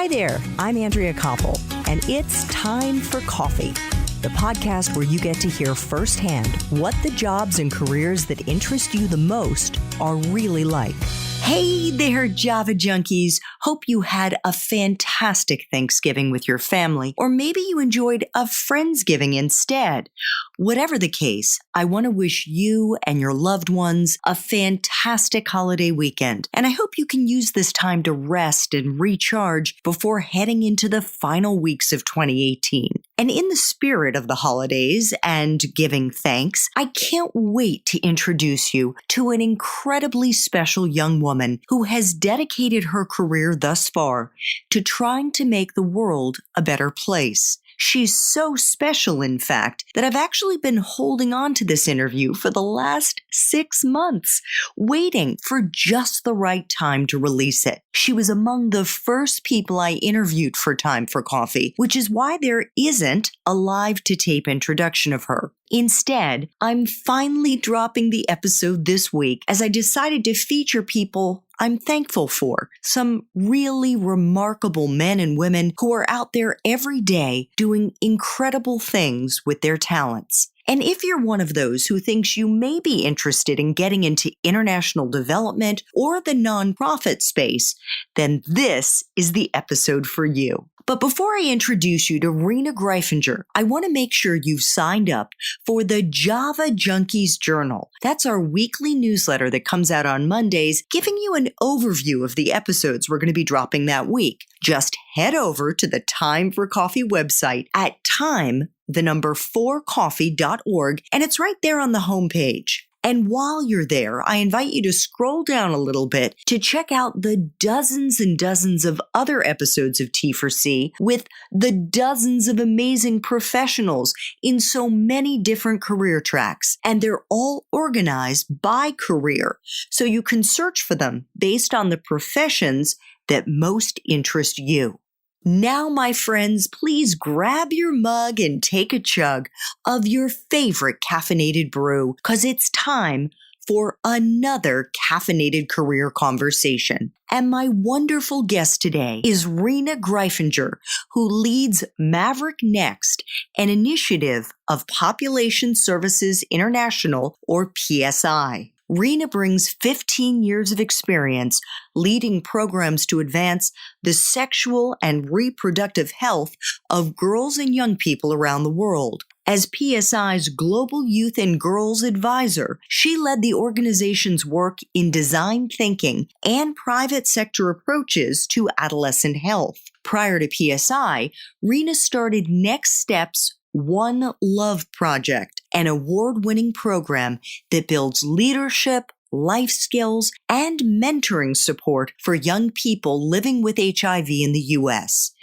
Hi there, I'm Andrea Koppel, and it's time for coffee, the podcast where you get to hear firsthand what the jobs and careers that interest you the most are really like. Hey there, Java junkies. Hope you had a fantastic Thanksgiving with your family, or maybe you enjoyed a Friendsgiving instead. Whatever the case, I want to wish you and your loved ones a fantastic holiday weekend, and I hope you can use this time to rest and recharge before heading into the final weeks of 2018. And in the spirit of the holidays and giving thanks, I can't wait to introduce you to an incredibly special young woman who has dedicated her career thus far to trying to make the world a better place. She's so special, in fact, that I've actually been holding on to this interview for the last 6 months, waiting for just the right time to release it. She was among the first people I interviewed for Time for Coffee, which is why there isn't a live-to-tape introduction of her. Instead, I'm finally dropping the episode this week as I decided to feature people I'm thankful for, some really remarkable men and women who are out there every day doing incredible things with their talents. And if you're one of those who thinks you may be interested in getting into international development or the nonprofit space, then this is the episode for you. But before I introduce you to Rena Greifinger, I want to make sure you've signed up for the Java Junkies Journal. That's our weekly newsletter that comes out on Mondays, giving you an overview of the episodes we're going to be dropping that week. Just head over to the Time for Coffee website at time4coffee.org, and it's right there on the homepage. And while you're there, I invite you to scroll down a little bit to check out the dozens and dozens of other episodes of T4C with the dozens of amazing professionals in so many different career tracks. And they're all organized by career, so you can search for them based on the professions that most interest you. Now, my friends, please grab your mug and take a chug of your favorite caffeinated brew, because it's time for another caffeinated career conversation. And my wonderful guest today is Rena Greifinger, who leads Maverick Next, an initiative of Population Services International, or PSI. Rena brings 15 years of experience leading programs to advance the sexual and reproductive health of girls and young people around the world. As PSI's Global Youth and Girls Advisor, she led the organization's work in design thinking and private sector approaches to adolescent health. Prior to PSI, Rena started Next Steps One Love Project, an award-winning program that builds leadership, life skills, and mentoring support for young people living with HIV in the U.S.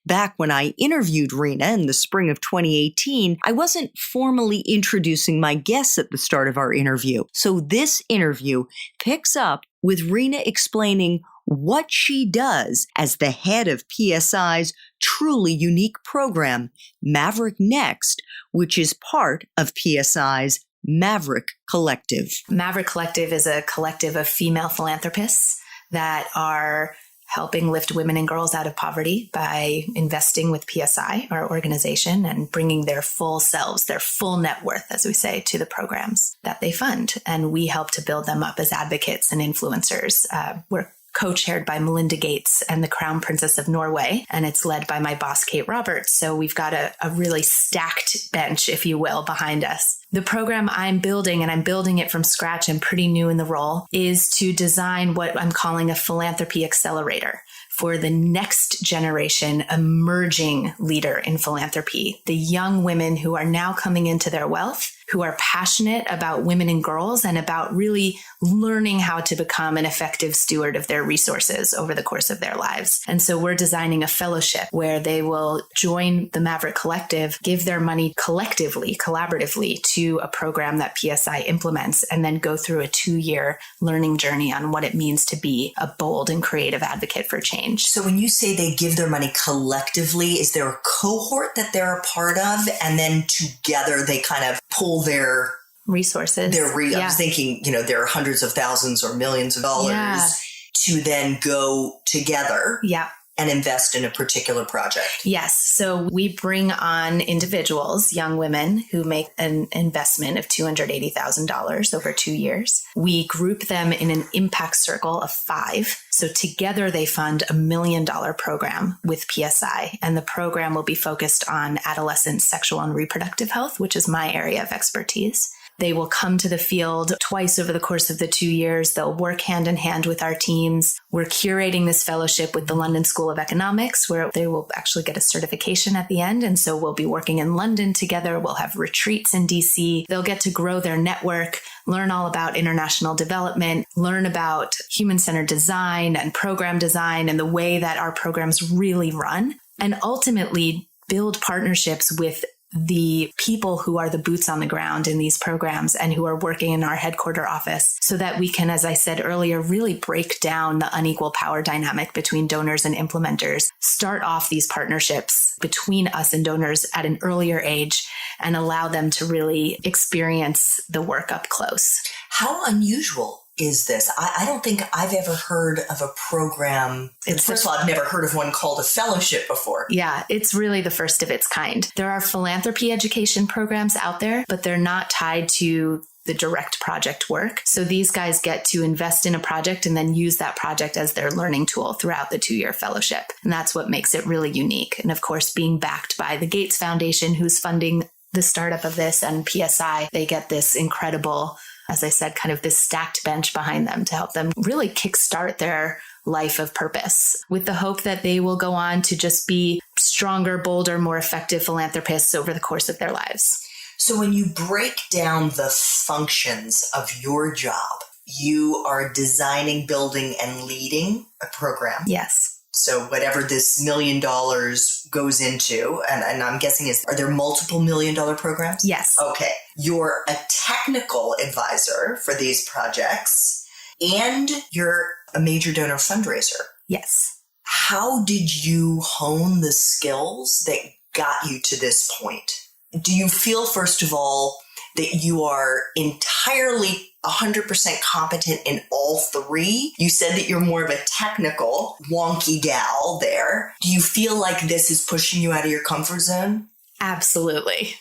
Back when I interviewed Rena in the spring of 2018, I wasn't formally introducing my guests at the start of our interview. So this interview picks up with Rena explaining what she does as the head of PSI's truly unique program, Maverick Next, which is part of PSI's Maverick Collective. Maverick Collective is a collective of female philanthropists that are helping lift women and girls out of poverty by investing with PSI, our organization, and bringing their full selves, their full net worth, as we say, to the programs that they fund. And we help to build them up as advocates and influencers. We're co-chaired by Melinda Gates and the Crown Princess of Norway, and it's led by my boss, Kate Roberts. So we've got a really stacked bench, if you will, behind us. The program I'm building, and I'm building it from scratch, I'm pretty new in the role, is to design what I'm calling a philanthropy accelerator for the next generation emerging leader in philanthropy, the young women who are now coming into their wealth, who are passionate about women and girls and about really learning how to become an effective steward of their resources over the course of their lives. And so we're designing a fellowship where they will join the Maverick Collective, give their money collectively, collaboratively to a program that PSI implements, and then go through a 2-year learning journey on what it means to be a bold and creative advocate for change. So when you say they give their money collectively, is there a cohort that they're a part of, and then together they kind of pull their resources? I was thinking, there are hundreds of thousands or millions of dollars to then go together. Yeah. and invest in a particular project? Yes. So we bring on individuals, young women who make an investment of $280,000 over 2 years. We group them in an impact circle of 5. So together they fund $1 million program with PSI. And the program will be focused on adolescent sexual and reproductive health, which is my area of expertise. They will come to the field twice over the course of the 2 years. They'll work hand in hand with our teams. We're curating this fellowship with the London School of Economics, where they will actually get a certification at the end. And so we'll be working in London together. We'll have retreats in DC. They'll get to grow their network, learn all about international development, learn about human-centered design and program design and the way that our programs really run, and ultimately build partnerships with the people who are the boots on the ground in these programs and who are working in our headquarter office so that we can, as I said earlier, really break down the unequal power dynamic between donors and implementers, start off these partnerships between us and donors at an earlier age and allow them to really experience the work up close. How unusual is this? I don't think I've ever heard of a program. First of all, I've never heard of one called a fellowship before. Yeah, it's really the first of its kind. There are philanthropy education programs out there, but they're not tied to the direct project work. So these guys get to invest in a project and then use that project as their learning tool throughout the 2-year fellowship. And that's what makes it really unique. And of course, being backed by the Gates Foundation, who's funding the startup of this, and PSI, they get this incredible, as I said, kind of this stacked bench behind them to help them really kickstart their life of purpose with the hope that they will go on to just be stronger, bolder, more effective philanthropists over the course of their lives. So when you break down the functions of your job, you are designing, building, and leading a program. Yes. So whatever this $1 million goes into, and I'm guessing are there multiple $1 million programs? Yes. Okay. You're a technical advisor for these projects and you're a major donor fundraiser. Yes. How did you hone the skills that got you to this point? Do you feel, first of all, that you are entirely 100% competent in all 3? You said that you're more of a technical, wonky gal there. Do you feel like this is pushing you out of your comfort zone? Absolutely.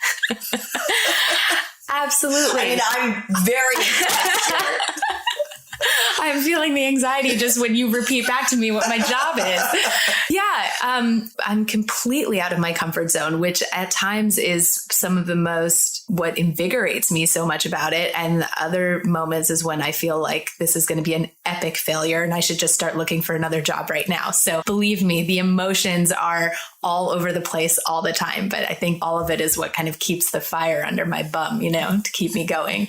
Absolutely. I mean, I'm very impressed. I'm feeling the anxiety just when you repeat back to me what my job is. Yeah, I'm completely out of my comfort zone, which at times is some of the most, what invigorates me so much about it. And other moments is when I feel like this is going to be an epic failure and I should just start looking for another job right now. So believe me, the emotions are all over the place all the time. But I think all of it is what kind of keeps the fire under my bum, to keep me going.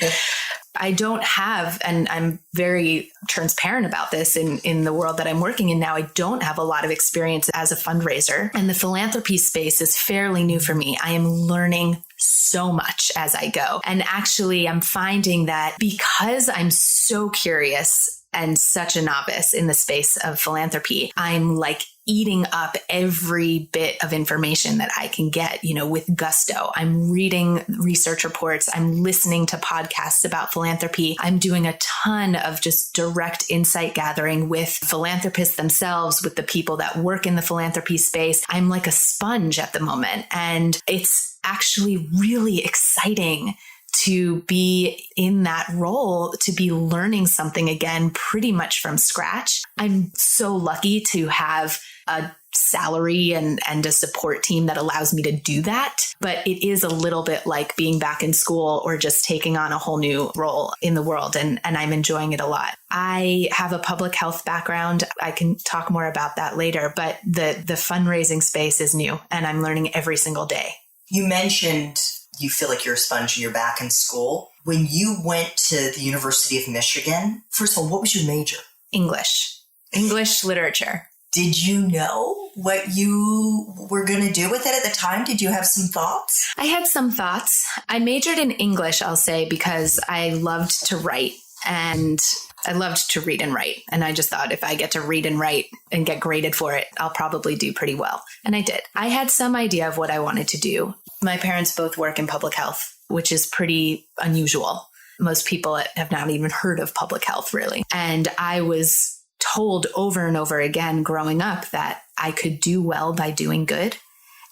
I don't have, and I'm very transparent about this in the world that I'm working in now, I don't have a lot of experience as a fundraiser. And the philanthropy space is fairly new for me. I am learning so much as I go. And actually, I'm finding that because I'm so curious and such a novice in the space of philanthropy, I'm like eating up every bit of information that I can get, with gusto. I'm reading research reports. I'm listening to podcasts about philanthropy. I'm doing a ton of just direct insight gathering with philanthropists themselves, with the people that work in the philanthropy space. I'm like a sponge at the moment. And it's actually really exciting to be in that role, to be learning something again, pretty much from scratch. I'm so lucky to have a salary and a support team that allows me to do that. But it is a little bit like being back in school or just taking on a whole new role in the world. And I'm enjoying it a lot. I have a public health background. I can talk more about that later, but the fundraising space is new and I'm learning every single day. You mentioned you feel like you're a sponge and you're back in school. When you went to the University of Michigan, first of all, what was your major? English literature. Did you know what you were going to do with it at the time? Did you have some thoughts? I had some thoughts. I majored in English, I'll say, because I loved to write and I loved to read and write. And I just thought if I get to read and write and get graded for it, I'll probably do pretty well. And I did. I had some idea of what I wanted to do. My parents both work in public health, which is pretty unusual. Most people have not even heard of public health, really. And I was told over and over again growing up that I could do well by doing good,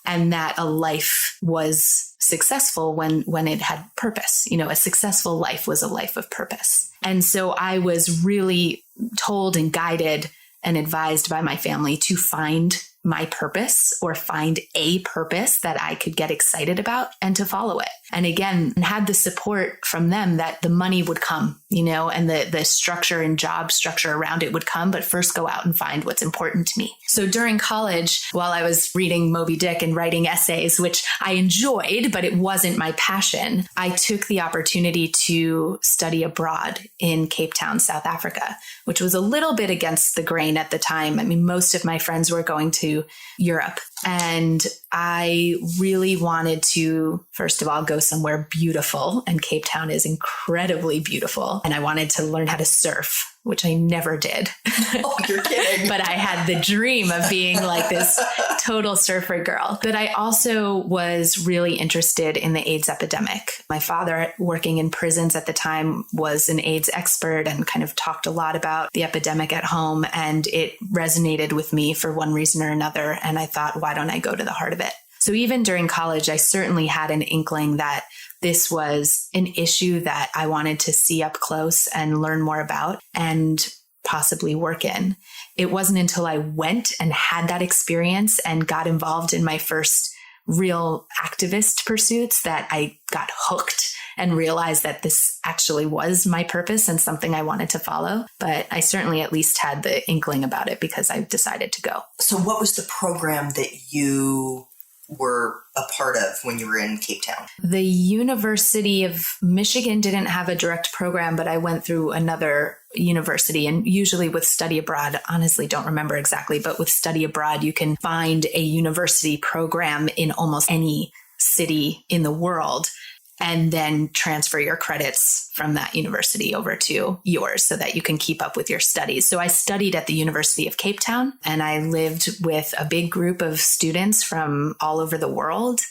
and that a life was successful when it had purpose. A successful life was a life of purpose. And so I was really told and guided and advised by my family to find my purpose, or find a purpose that I could get excited about, and to follow it. And again, had the support from them that the money would come, and the structure and job structure around it would come, but first go out and find what's important to me. So during college, while I was reading Moby Dick and writing essays, which I enjoyed, but it wasn't my passion, I took the opportunity to study abroad in Cape Town, South Africa, which was a little bit against the grain at the time. I mean, most of my friends were going to Europe, and I really wanted to, first of all, go somewhere beautiful, and Cape Town is incredibly beautiful. And I wanted to learn how to surf, which I never did. Oh, you're kidding. But I had the dream of being like this total surfer girl. But I also was really interested in the AIDS epidemic. My father, working in prisons at the time, was an AIDS expert and kind of talked a lot about the epidemic at home. And it resonated with me for one reason or another. And I thought, why don't I go to the heart of it? So even during college, I certainly had an inkling that this was an issue that I wanted to see up close and learn more about and possibly work in. It wasn't until I went and had that experience and got involved in my first real activist pursuits that I got hooked and realized that this actually was my purpose and something I wanted to follow. But I certainly at least had the inkling about it because I decided to go. So what was the program that you were a part of when you were in Cape Town? The University of Michigan didn't have a direct program, but I went through another university, and usually with study abroad, honestly, don't remember exactly, but with study abroad, you can find a university program in almost any city in the world, and then transfer your credits from that university over to yours so that you can keep up with your studies. So I studied at the University of Cape Town, and I lived with a big group of students from all over the world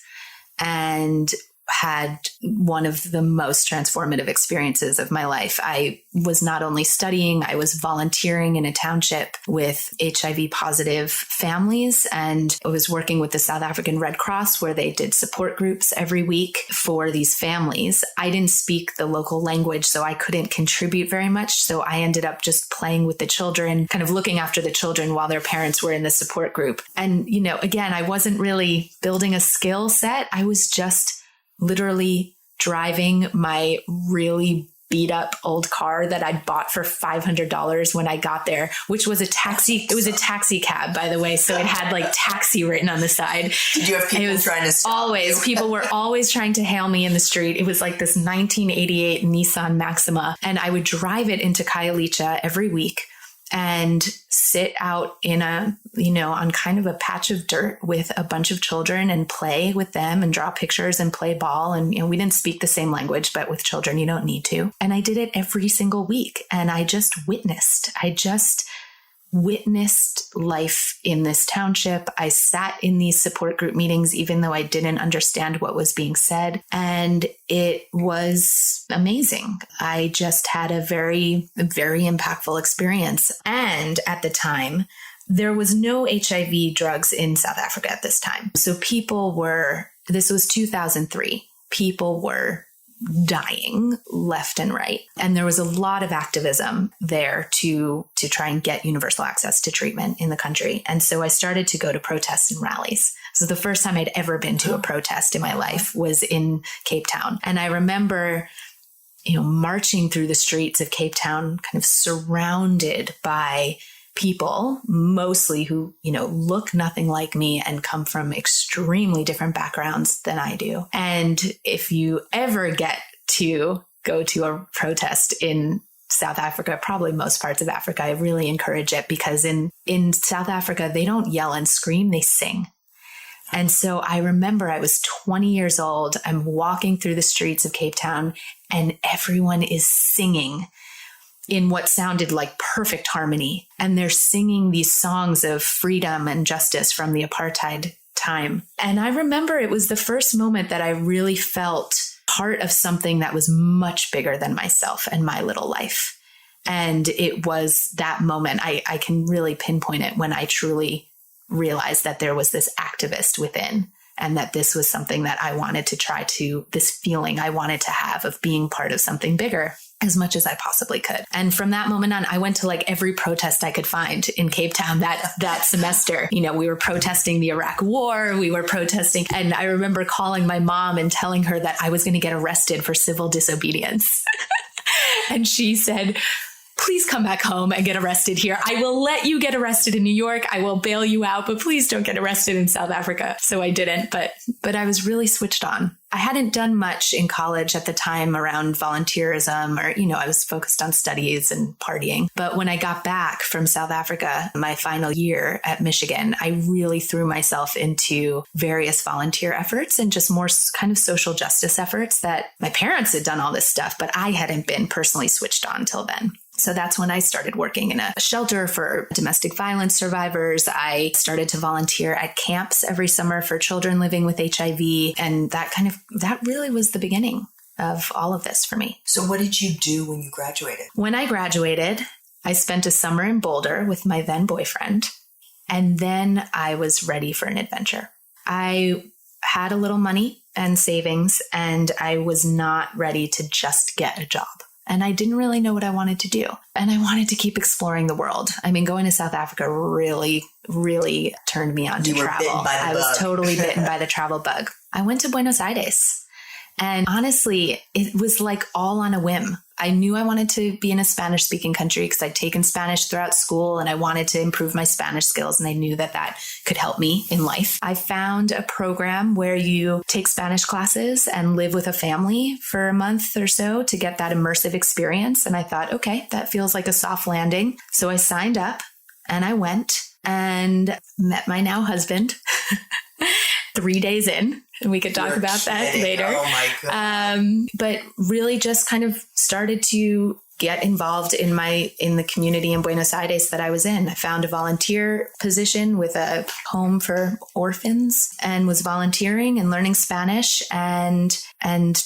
and had one of the most transformative experiences of my life. I was not only studying, I was volunteering in a township with HIV positive families, and I was working with the South African Red Cross, where they did support groups every week for these families. I didn't speak the local language, so I couldn't contribute very much. So I ended up just playing with the children, kind of looking after the children while their parents were in the support group. And, again, I wasn't really building a skill set. I was just literally driving my really beat up old car that I bought for $500 when I got there, which was a taxi. It was a taxi cab, by the way. So it had like taxi written on the side. Did you have people trying to stop always you? People were always trying to hail me in the street. It was like this 1988 Nissan Maxima. And I would drive it into Khayelitsha every week and sit out in on kind of a patch of dirt with a bunch of children and play with them and draw pictures and play ball. And, we didn't speak the same language, but with children, you don't need to. And I did it every single week. And I just witnessed life in this township. I sat in these support group meetings, even though I didn't understand what was being said. And it was amazing. I just had a very, very impactful experience. And at the time, there was no HIV drugs in South Africa at this time. So this was 2003. People were dying left and right. And there was a lot of activism there to try and get universal access to treatment in the country. And so I started to go to protests and rallies. So the first time I'd ever been to a protest in my life was in Cape Town. And I remember, marching through the streets of Cape Town, kind of surrounded by people, mostly who, look nothing like me and come from extremely different backgrounds than I do. And if you ever get to go to a protest in South Africa, probably most parts of Africa, I really encourage it, because in South Africa, they don't yell and scream, they sing. And so I remember I was 20 years old. I'm walking through the streets of Cape Town and everyone is singing in what sounded like perfect harmony. And they're singing these songs of freedom and justice from the apartheid time. And I remember it was the first moment that I really felt part of something that was much bigger than myself and my little life. And it was that moment, I can really pinpoint it, when I truly realized that there was this activist within, and that this was something that I wanted to try to, this feeling I wanted to have of being part of something bigger as much as I possibly could. And from that moment on, I went to like every protest I could find in Cape Town that semester. You know, we were protesting the Iraq War, we were protesting. And I remember calling my mom and telling her that I was going to get arrested for civil disobedience. And she said, please come back home and get arrested here. I will let you get arrested in New York. I will bail you out, but please don't get arrested in South Africa. So I didn't, but I was really switched on. I hadn't done much in college at the time around volunteerism, or, you know, I was focused on studies and partying. But when I got back from South Africa, my final year at Michigan, I really threw myself into various volunteer efforts and just more kind of social justice efforts that my parents had done all this stuff, but I hadn't been personally switched on till then. So that's when I started working in a shelter for domestic violence survivors. I started to volunteer at camps every summer for children living with HIV. And that really was the beginning of all of this for me. So what did you do when you graduated? When I graduated, I spent a summer in Boulder with my then boyfriend. And then I was ready for an adventure. I had a little money and savings, and I was not ready to just get a job. And I didn't really know what I wanted to do. And I wanted to keep exploring the world. I mean, going to South Africa really, really turned me on to travel. I was totally bitten by the travel bug. I went to Buenos Aires. And honestly, it was like all on a whim. I knew I wanted to be in a Spanish speaking country because I'd taken Spanish throughout school and I wanted to improve my Spanish skills. And I knew that could help me in life. I found a program where you take Spanish classes and live with a family for a month or so to get that immersive experience. And I thought, okay, that feels like a soft landing. So I signed up and I went and met my now husband 3 days in. And we could talk about that later. Oh my God. But really just kind of started to get involved in the community in Buenos Aires that I was in. I found a volunteer position with a home for orphans and was volunteering and learning Spanish and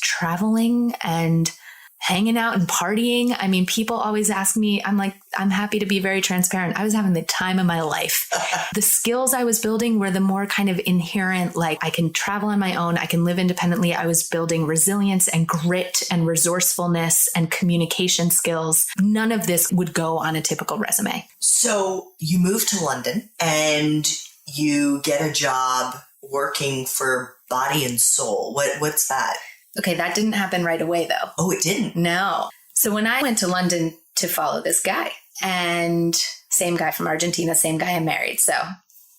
traveling and hanging out and partying. I mean, people always ask me, I'm happy to be very transparent. I was having the time of my life. The skills I was building were the more kind of inherent, like I can travel on my own. I can live independently. I was building resilience and grit and resourcefulness and communication skills. None of this would go on a typical resume. So you moved to London and you get a job working for Body and Soul. What's that? Okay, that didn't happen right away, though. Oh, it didn't? No. So when I went to London to follow this guy, and same guy from Argentina, same guy I married, so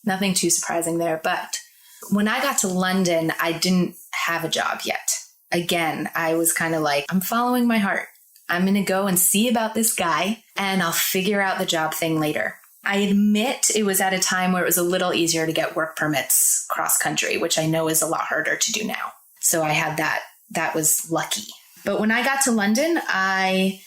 nothing too surprising there. But when I got to London, I didn't have a job yet. Again, I was kind of like, I'm following my heart. I'm going to go and see about this guy, and I'll figure out the job thing later. I admit it was at a time where it was a little easier to get work permits cross country, which I know is a lot harder to do now. So I had that. That was lucky. But when I got to London, I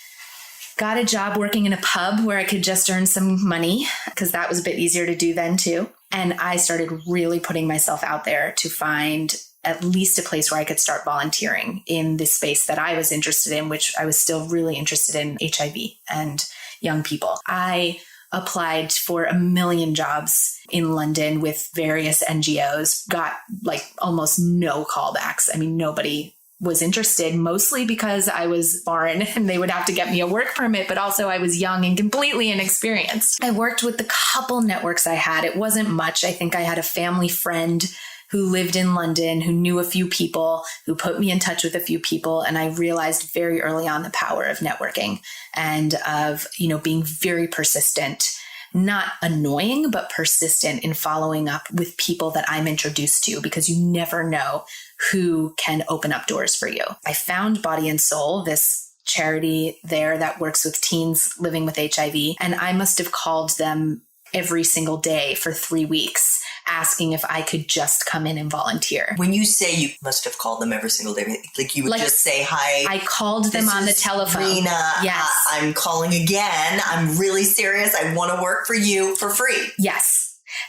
got a job working in a pub where I could just earn some money because that was a bit easier to do then too. And I started really putting myself out there to find at least a place where I could start volunteering in this space that I was interested in, which I was still really interested in HIV and young people. I applied for 1 million jobs in London with various NGOs, got like almost no callbacks. I mean, nobody was interested, mostly because I was foreign and they would have to get me a work permit, but also I was young and completely inexperienced. I worked with the couple networks I had. It wasn't much. I think I had a family friend who lived in London, who knew a few people, who put me in touch with a few people. And I realized very early on the power of networking and of, being very persistent, not annoying, but persistent in following up with people that I'm introduced to, because you never know who can open up doors for you. I found Body and Soul, this charity there that works with teens living with HIV. And I must have called them every single day for 3 weeks, asking if I could just come in and volunteer. When you say you must have called them every single day, like you would just say, hi. I called them on the telephone. Rena, yes. I'm calling again. I'm really serious. I want to work for you for free. Yes.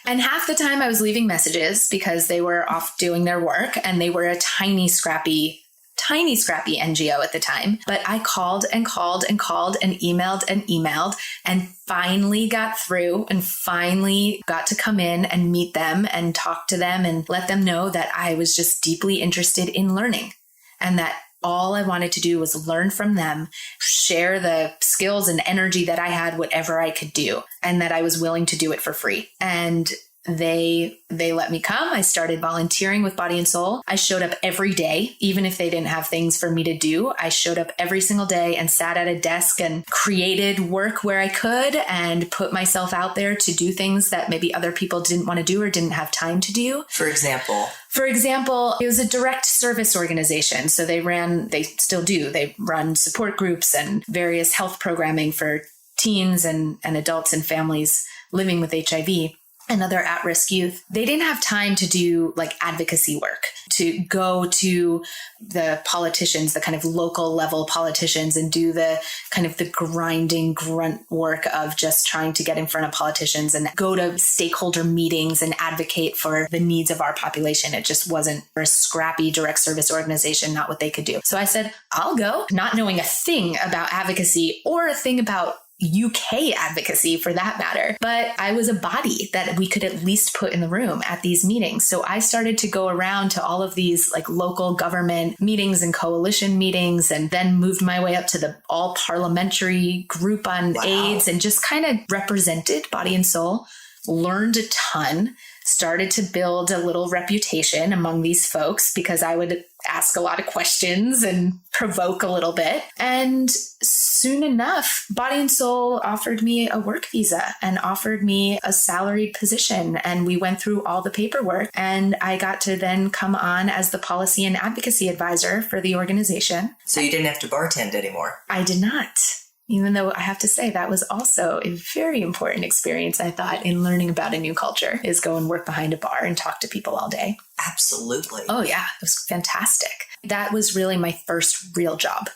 And half the time I was leaving messages because they were off doing their work and they were a tiny, scrappy tiny scrappy NGO at the time, but I called and called and called and emailed and finally got through and finally got to come in and meet them and talk to them and let them know that I was just deeply interested in learning and that all I wanted to do was learn from them, share the skills and energy that I had, whatever I could do, and that I was willing to do it for free. And they let me come. I started volunteering with Body and Soul. I showed up every day, even if they didn't have things for me to do. I showed up every single day and sat at a desk and created work where I could and put myself out there to do things that maybe other people didn't want to do or didn't have time to do. For example, it was a direct service organization. So they still do. They run support groups and various health programming for teens and adults and families living with HIV. And other at-risk youth. They didn't have time to do like advocacy work, to go to the politicians, the kind of local level politicians, and do the kind of the grinding grunt work of just trying to get in front of politicians and go to stakeholder meetings and advocate for the needs of our population. It just wasn't for a scrappy direct service organization, not what they could do. So I said, I'll go, not knowing a thing about advocacy or a thing about UK advocacy for that matter. But I was a body that we could at least put in the room at these meetings. So I started to go around to all of these like local government meetings and coalition meetings, and then moved my way up to the all parliamentary group on AIDS and just kind of represented Body and Soul, learned a ton, started to build a little reputation among these folks because I would ask a lot of questions and provoke a little bit. And soon enough, Body and Soul offered me a work visa and offered me a salaried position. And we went through all the paperwork, and I got to then come on as the policy and advocacy advisor for the organization. So you didn't have to bartend anymore? I did not. Even though I have to say that was also a very important experience, I thought, in learning about a new culture, is go and work behind a bar and talk to people all day. Absolutely. Oh, yeah. It was fantastic. That was really my first real job,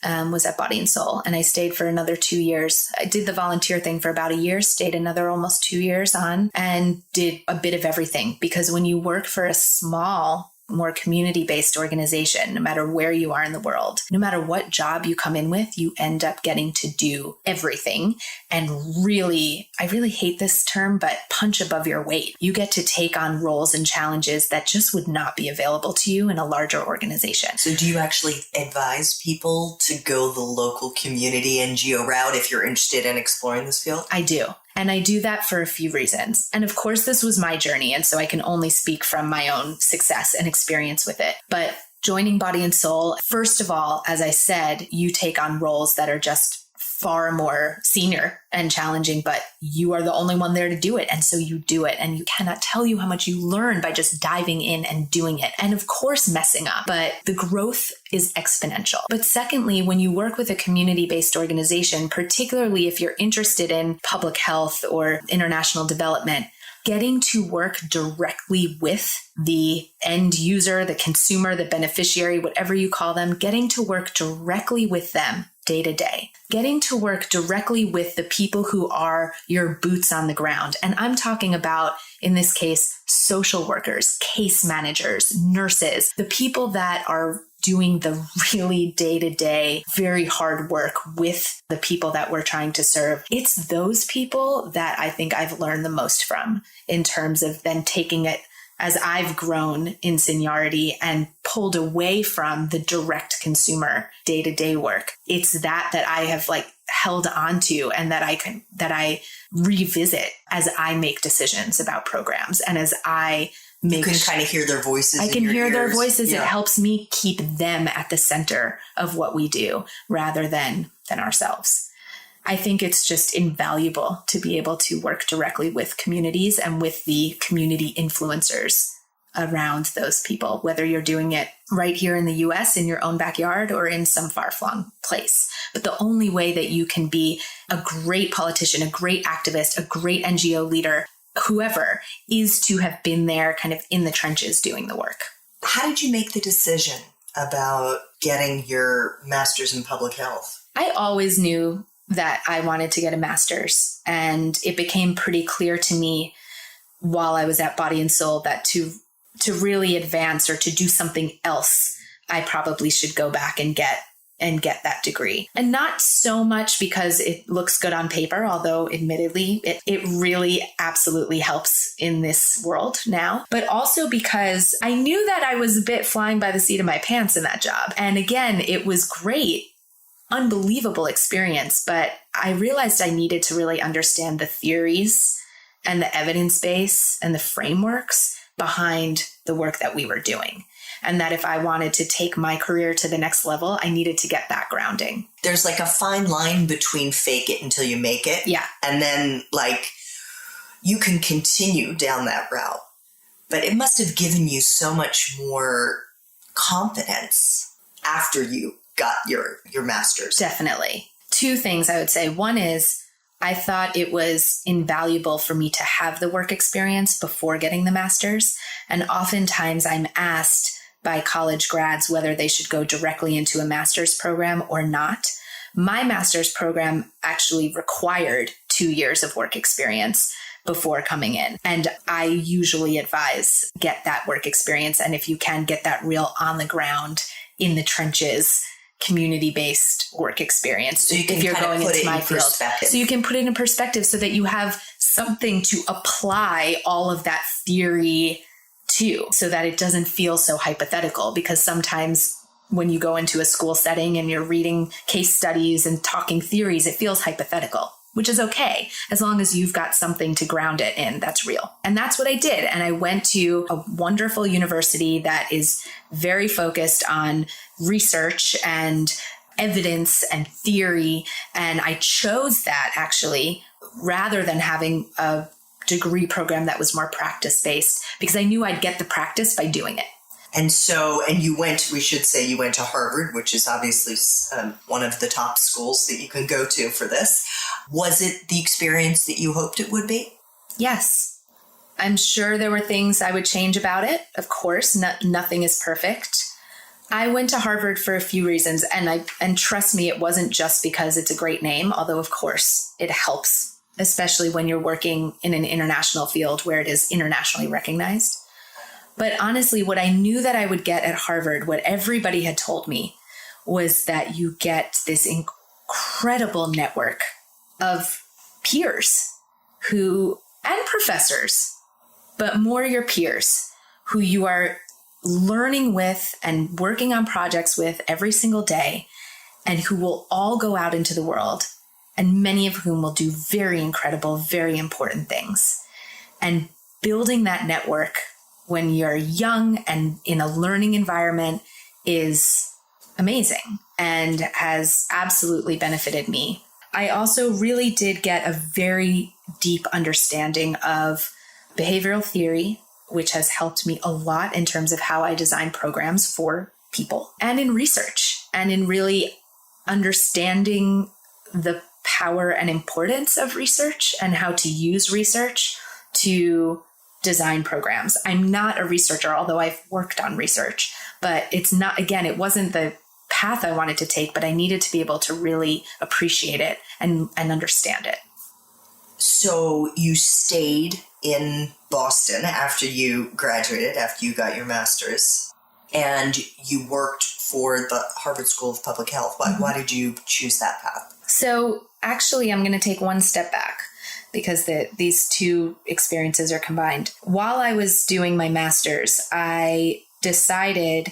was at Body and Soul. And I stayed for another 2 years. I did the volunteer thing for about a year, stayed another almost 2 years on, and did a bit of everything. Because when you work for a small, more community-based organization, no matter where you are in the world, no matter what job you come in with, you end up getting to do everything and really, I really hate this term, but punch above your weight. You get to take on roles and challenges that just would not be available to you in a larger organization. So do you actually advise people to go the local community NGO route if you're interested in exploring this field? I do. And I do that for a few reasons. And of course, this was my journey. And so I can only speak from my own success and experience with it. But joining Body and Soul, first of all, as I said, you take on roles that are just far more senior and challenging, but you are the only one there to do it. And so you do it. And you cannot tell you how much you learn by just diving in and doing it. And of course, messing up, but the growth is exponential. But secondly, when you work with a community-based organization, particularly if you're interested in public health or international development, getting to work directly with the end user, the consumer, the beneficiary, whatever you call them, getting to work directly with them day to day, getting to work directly with the people who are your boots on the ground. And I'm talking about, in this case, social workers, case managers, nurses, the people that are doing the really day-to-day, very hard work with the people that we're trying to serve. It's those people that I think I've learned the most from in terms of then taking it as I've grown in seniority and pulled away from the direct consumer day-to-day work. It's that I have held on to and that I revisit as I make decisions about programs and as I you can kind of hear their voices. I can hear their voices. Yeah. It helps me keep them at the center of what we do rather than ourselves. I think it's just invaluable to be able to work directly with communities and with the community influencers around those people, whether you're doing it right here in the US in your own backyard or in some far-flung place. But the only way that you can be a great politician, a great activist, a great NGO leader, whoever, is to have been there kind of in the trenches doing the work. How did you make the decision about getting your master's in public health? I always knew that I wanted to get a master's, and it became pretty clear to me while I was at Body and Soul that to really advance or to do something else I probably should go back and get that degree. And not so much because it looks good on paper, although admittedly, it really absolutely helps in this world now, but also because I knew that I was a bit flying by the seat of my pants in that job. And again, it was great, unbelievable experience, but I realized I needed to really understand the theories and the evidence base and the frameworks behind the work that we were doing. And that if I wanted to take my career to the next level, I needed to get that grounding. There's like a fine line between fake it until you make it. Yeah. And then like you can continue down that route. But it must have given you so much more confidence after you got your master's. Definitely. Two things I would say. One is I thought it was invaluable for me to have the work experience before getting the master's. And oftentimes I'm asked by college grads whether they should go directly into a master's program or not. My master's program actually required 2 years of work experience before coming in. And I usually advise get that work experience. And if you can, get that real on the ground, in the trenches, community-based work experience. So if you're going into my field. So you can put it in perspective so that you have something to apply all of that theory to, so that it doesn't feel so hypothetical. Because sometimes when you go into a school setting and you're reading case studies and talking theories, it feels hypothetical, which is okay, as long as you've got something to ground it in that's real. And that's what I did. And I went to a wonderful university that is very focused on research and evidence and theory. And I chose that actually, rather than having a degree program that was more practice-based, because I knew I'd get the practice by doing it. And we should say you went to Harvard, which is obviously one of the top schools that you can go to for this. Was it the experience that you hoped it would be? Yes. I'm sure there were things I would change about it. Of course, nothing is perfect. I went to Harvard for a few reasons, and trust me, it wasn't just because it's a great name, although of course it helps, especially when you're working in an international field where it is internationally recognized. But honestly, what I knew that I would get at Harvard, what everybody had told me, was that you get this incredible network of peers and professors, but more your peers who you are learning with and working on projects with every single day, and who will all go out into the world, and many of whom will do very incredible, very important things. And building that network when you're young and in a learning environment is amazing and has absolutely benefited me. I also really did get a very deep understanding of behavioral theory, which has helped me a lot in terms of how I design programs for people, and in research, and in really understanding the power and importance of research and how to use research to design programs. I'm not a researcher, although I've worked on research, but it wasn't the path I wanted to take, but I needed to be able to really appreciate it and understand it. So you stayed in Boston after you graduated, after you got your master's, and you worked for the Harvard School of Public Health. Why did you choose that path? So actually, I'm going to take one step back, because these two experiences are combined. While I was doing my master's, I decided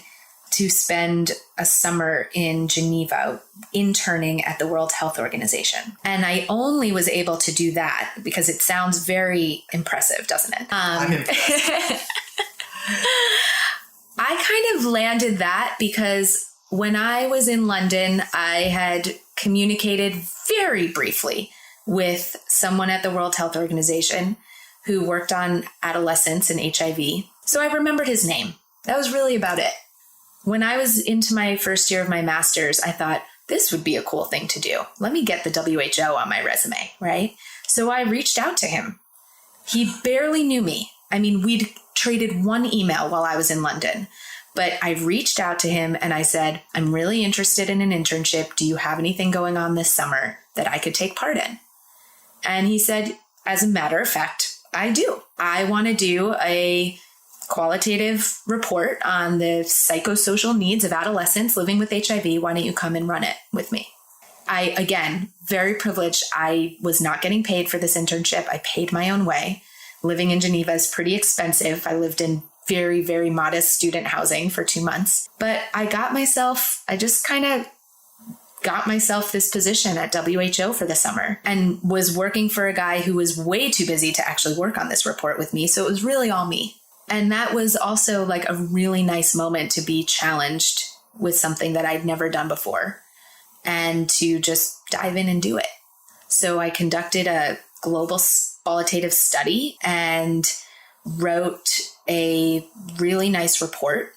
to spend a summer in Geneva interning at the World Health Organization. And I only was able to do that because it sounds very impressive, doesn't it? I'm impressed. I kind of landed that because when I was in London, I had communicated very briefly with someone at the World Health Organization who worked on adolescents and HIV. So I remembered his name. That was really about it. When I was into my first year of my master's, I thought, this would be a cool thing to do. Let me get the WHO on my resume, right? So I reached out to him. He barely knew me. I mean, we'd traded one email while I was in London. But I reached out to him and I said, I'm really interested in an internship. Do you have anything going on this summer that I could take part in? And he said, as a matter of fact, I do. I want to do a qualitative report on the psychosocial needs of adolescents living with HIV. Why don't you come and run it with me? I, again, very privileged. I was not getting paid for this internship. I paid my own way. Living in Geneva is pretty expensive. I lived in very, very modest student housing for 2 months. But I just kind of got myself this position at WHO for the summer and was working for a guy who was way too busy to actually work on this report with me. So it was really all me. And that was also like a really nice moment to be challenged with something that I'd never done before and to just dive in and do it. So I conducted a global qualitative study and wrote a really nice report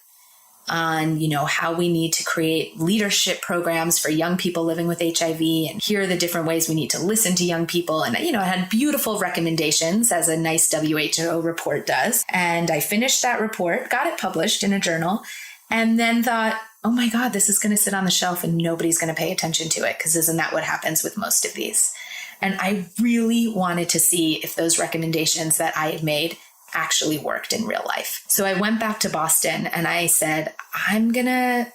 on, how we need to create leadership programs for young people living with HIV. And here are the different ways we need to listen to young people. And, I had beautiful recommendations, as a nice WHO report does. And I finished that report, got it published in a journal, and then thought, oh my God, this is going to sit on the shelf and nobody's going to pay attention to it, because isn't that what happens with most of these? And I really wanted to see if those recommendations that I had made actually worked in real life. So I went back to Boston and I said, I'm gonna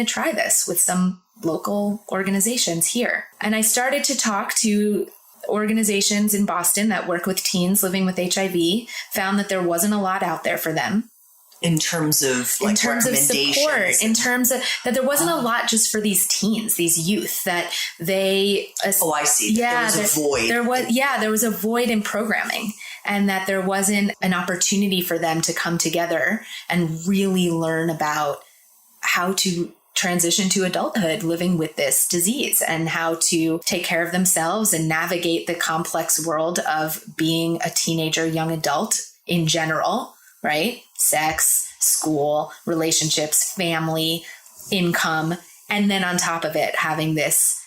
try this with some local organizations here. And I started to talk to organizations in Boston that work with teens living with HIV, found that there wasn't a lot out there for them. In terms of support, in terms of that there wasn't a lot just for these teens, these youth, that they... Oh, I see. Yeah, there was a void. There was a void in programming, and that there wasn't an opportunity for them to come together and really learn about how to transition to adulthood living with this disease and how to take care of themselves and navigate the complex world of being a teenager, young adult in general, right? Sex, school, relationships, family, income, and then on top of it, having this,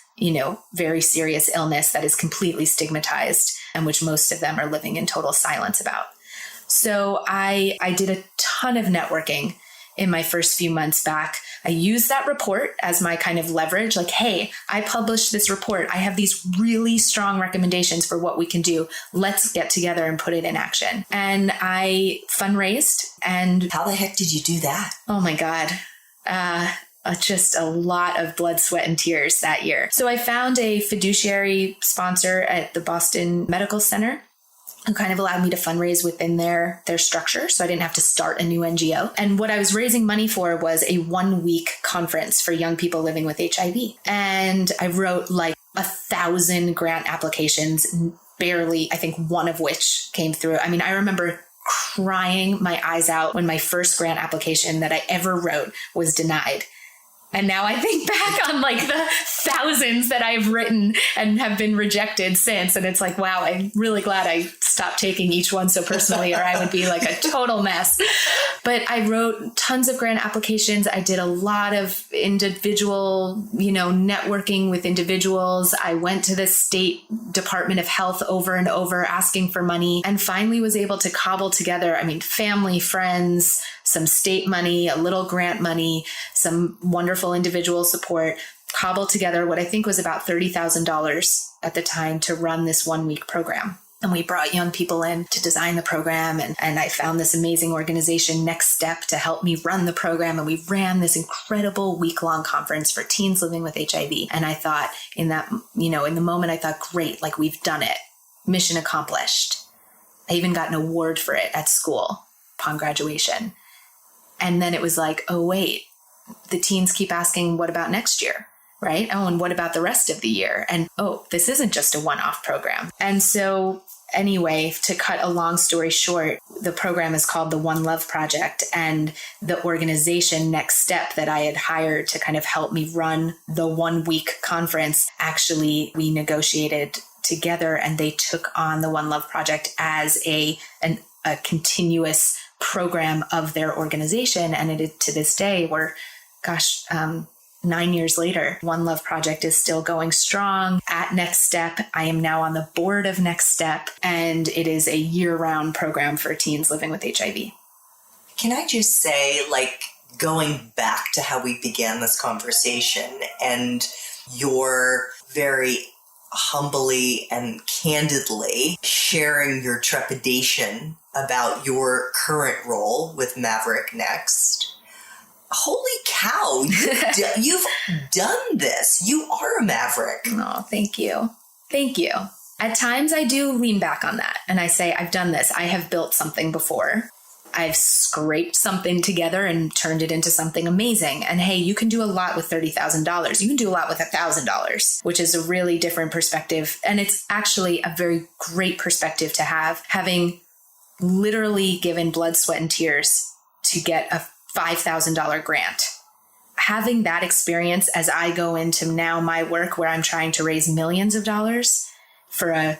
very serious illness that is completely stigmatized and which most of them are living in total silence about. So I did a ton of networking in my first few months back. I used that report as my kind of leverage, like, hey, I published this report. I have these really strong recommendations for what we can do. Let's get together and put it in action. And I fundraised. And how the heck did you do that? Oh my God. Just a lot of blood, sweat, and tears that year. So I found a fiduciary sponsor at the Boston Medical Center who kind of allowed me to fundraise within their structure. So I didn't have to start a new NGO. And what I was raising money for was a 1-week conference for young people living with HIV. And I wrote like 1,000 grant applications, barely, I think, one of which came through. I mean, I remember crying my eyes out when my first grant application that I ever wrote was denied. And now I think back on like the thousands that I've written and have been rejected since. And it's like, wow, I'm really glad I stopped taking each one so personally, or I would be like a total mess. But I wrote tons of grant applications. I did a lot of individual, networking with individuals. I went to the State Department of Health over and over asking for money, and finally was able to cobble together, family, friends, some state money, a little grant money, some wonderful individual support, cobble together what I think was about $30,000 at the time to run this 1-week program. And we brought young people in to design the program. And I found this amazing organization, Next Step, to help me run the program. And we ran this incredible week-long conference for teens living with HIV. And I thought in that, in the moment, I thought, great, like we've done it. Mission accomplished. I even got an award for it at school upon graduation. And then it was like, oh, wait, the teens keep asking, what about next year? Right? Oh, and what about the rest of the year? And oh, this isn't just a one-off program. And so anyway, to cut a long story short, the program is called the One Love Project. And the organization Next Step that I had hired to kind of help me run the 1-week conference, actually, we negotiated together and they took on the One Love Project as a continuous program of their organization. And it is, to this day, we're, 9 years later, One Love Project is still going strong at Next Step. I am now on the board of Next Step, and it is a year-round program for teens living with HIV. Can I just say, going back to how we began this conversation and your very humbly and candidly sharing your trepidation about your current role with Maverick Next. Holy cow, you've done this. You are a Maverick. Oh, thank you. Thank you. At times I do lean back on that and I say, I've done this. I have built something before. I've scraped something together and turned it into something amazing. And hey, you can do a lot with $30,000. You can do a lot with $1,000, which is a really different perspective. And it's actually a very great perspective to have, having literally given blood, sweat, and tears to get a $5,000 grant. Having that experience as I go into now my work where I'm trying to raise millions of dollars for a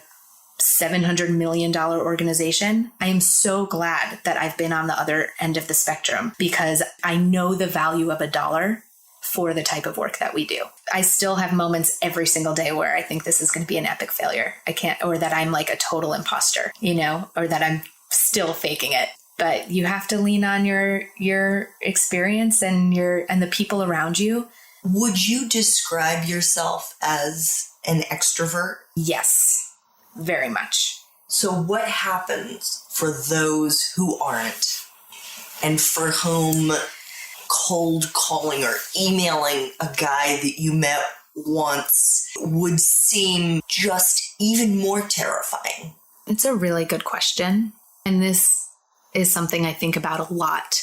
$700 million organization, I am so glad that I've been on the other end of the spectrum because I know the value of a dollar for the type of work that we do. I still have moments every single day where I think this is going to be an epic failure. I can't, or that I'm like a total imposter, or that I'm still faking it. But you have to lean on your experience and the people around you. Would you describe yourself as an extrovert? Yes. Very much. So what happens for those who aren't and for whom cold calling or emailing a guy that you met once would seem just even more terrifying? It's a really good question. And this is something I think about a lot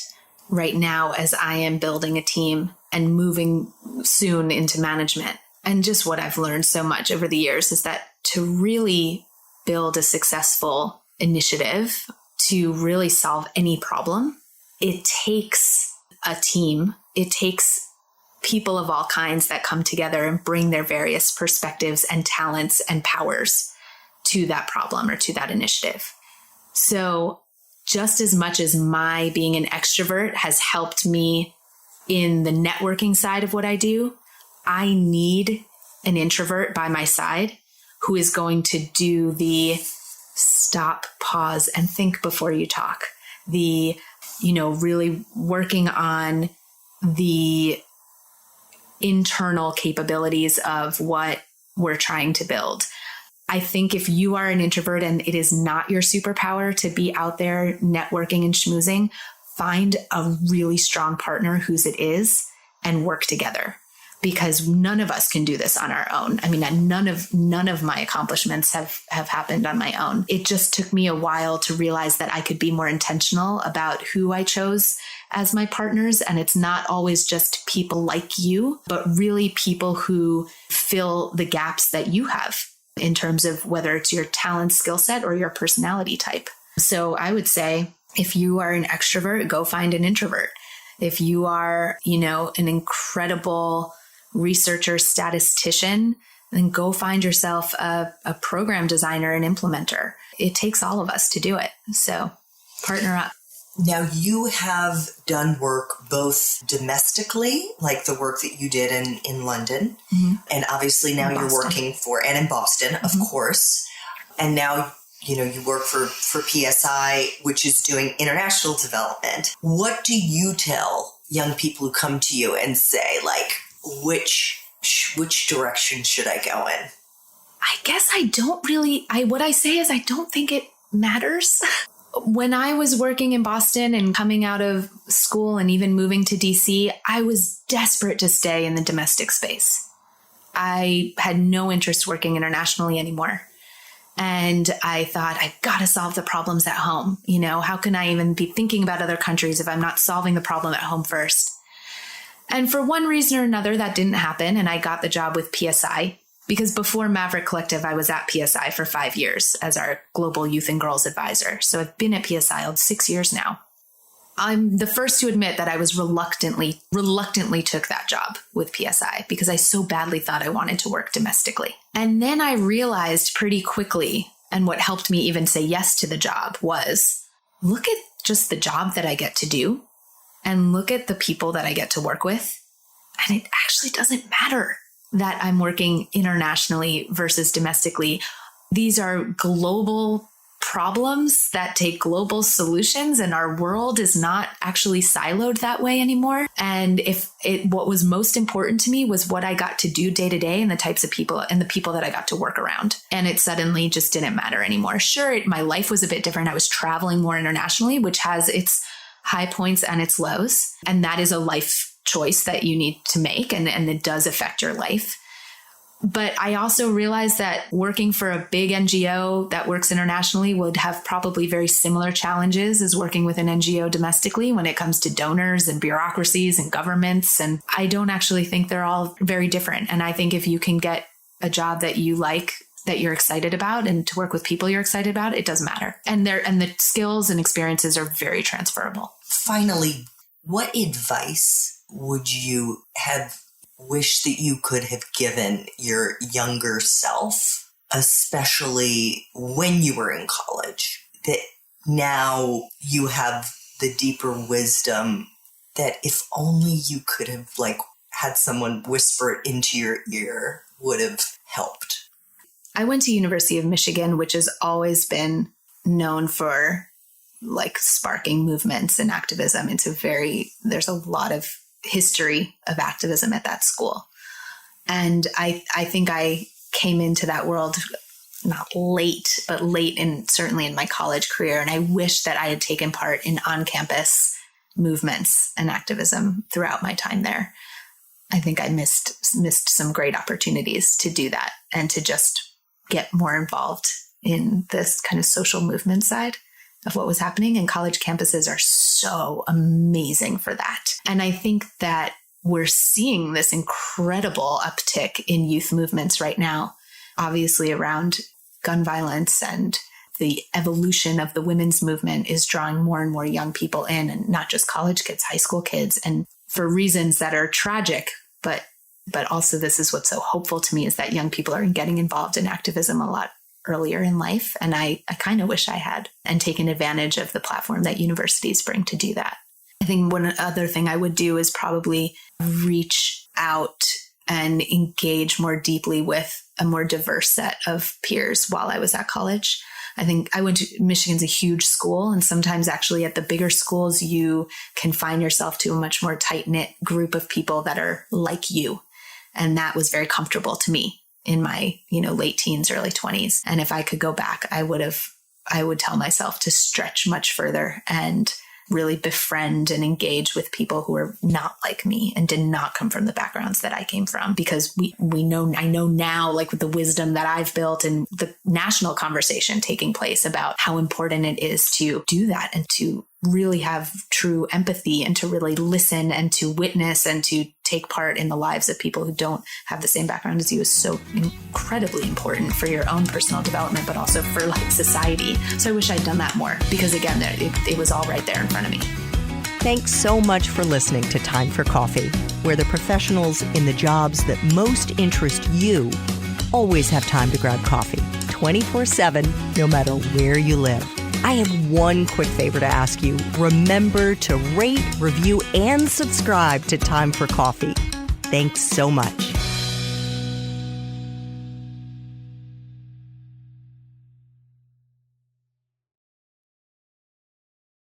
right now as I am building a team and moving soon into management. And just what I've learned so much over the years is that to really build a successful initiative, to really solve any problem, it takes a team. It takes people of all kinds that come together and bring their various perspectives and talents and powers to that problem or to that initiative. So just as much as my being an extrovert has helped me in the networking side of what I do, I need an introvert by my side who is going to do the stop, pause, and think before you talk. The, really working on the internal capabilities of what we're trying to build. I think if you are an introvert and it is not your superpower to be out there networking and schmoozing, find a really strong partner whose it is and work together. Because none of us can do this on our own. I mean, none of my accomplishments have happened on my own. It just took me a while to realize that I could be more intentional about who I chose as my partners. And it's not always just people like you, but really people who fill the gaps that you have in terms of whether it's your talent, skill set, or your personality type. So I would say if you are an extrovert, go find an introvert. If you are, an incredible researcher, statistician, then go find yourself a program designer and implementer. It takes all of us to do it. So partner up. Now, you have done work both domestically, like the work that you did in London, mm-hmm. and obviously now you're working and in Boston, mm-hmm. of course. And now, you work for PSI, which is doing international development. What do you tell young people who come to you and say, like, which direction should I go in? I guess what I say is I don't think it matters. When I was working in Boston and coming out of school and even moving to DC, I was desperate to stay in the domestic space. I had no interest working internationally anymore. And I thought, I've got to solve the problems at home. How can I even be thinking about other countries if I'm not solving the problem at home first? And for one reason or another, that didn't happen. And I got the job with PSI because before Maverick Collective, I was at PSI for 5 years as our global youth and girls advisor. So I've been at PSI 6 years now. I'm the first to admit that I was reluctantly took that job with PSI because I so badly thought I wanted to work domestically. And then I realized pretty quickly, and what helped me even say yes to the job was, look at just the job that I get to do. And look at the people that I get to work with. And it actually doesn't matter that I'm working internationally versus domestically. These are global problems that take global solutions, and our world is not actually siloed that way anymore. And what was most important to me was what I got to do day to day and the types of people and the people that I got to work around. And it suddenly just didn't matter anymore. Sure, my life was a bit different. I was traveling more internationally, which has its high points and its lows. And that is a life choice that you need to make, and it does affect your life. But I also realized that working for a big NGO that works internationally would have probably very similar challenges as working with an NGO domestically when it comes to donors and bureaucracies and governments. And I don't actually think they're all very different. And I think if you can get a job that you like, that you're excited about, and to work with people you're excited about, it doesn't matter. And the skills and experiences are very transferable. Finally, what advice would you have wished that you could have given your younger self, especially when you were in college, that now you have the deeper wisdom that if only you could have had someone whisper it into your ear would have helped? I went to University of Michigan, which has always been known for sparking movements and activism. There's a lot of history of activism at that school. And I think I came into that world not late, but late certainly in my college career. And I wish that I had taken part in on-campus movements and activism throughout my time there. I think I missed some great opportunities to do that and to just get more involved in this kind of social movement side of what was happening. And college campuses are so amazing for that. And I think that we're seeing this incredible uptick in youth movements right now, obviously around gun violence, and the evolution of the women's movement is drawing more and more young people in, and not just college kids, high school kids. And for reasons that are tragic, but also this is what's so hopeful to me, is that young people are getting involved in activism a lot earlier in life. And I kind of wish I had, and taken advantage of the platform that universities bring to do that. I think one other thing I would do is probably reach out and engage more deeply with a more diverse set of peers while I was at college. I think Michigan's a huge school, and sometimes actually at the bigger schools, you can find yourself to a much more tight-knit group of people that are like you. And that was very comfortable to me in my, late teens, early 20s. And if I could go back, I would tell myself to stretch much further and really befriend and engage with people who are not like me and did not come from the backgrounds that I came from. Because I know now, with the wisdom that I've built and the national conversation taking place about how important it is to do that and to really have true empathy and to really listen and to witness and to take part in the lives of people who don't have the same background as you is so incredibly important for your own personal development, but also for society. So I wish I'd done that more, because again, it was all right there in front of me. Thanks so much for listening to Time for Coffee, where the professionals in the jobs that most interest you always have time to grab coffee 24/7, no matter where you live. I have one quick favor to ask you. Remember to rate, review, and subscribe to Time for Coffee. Thanks so much.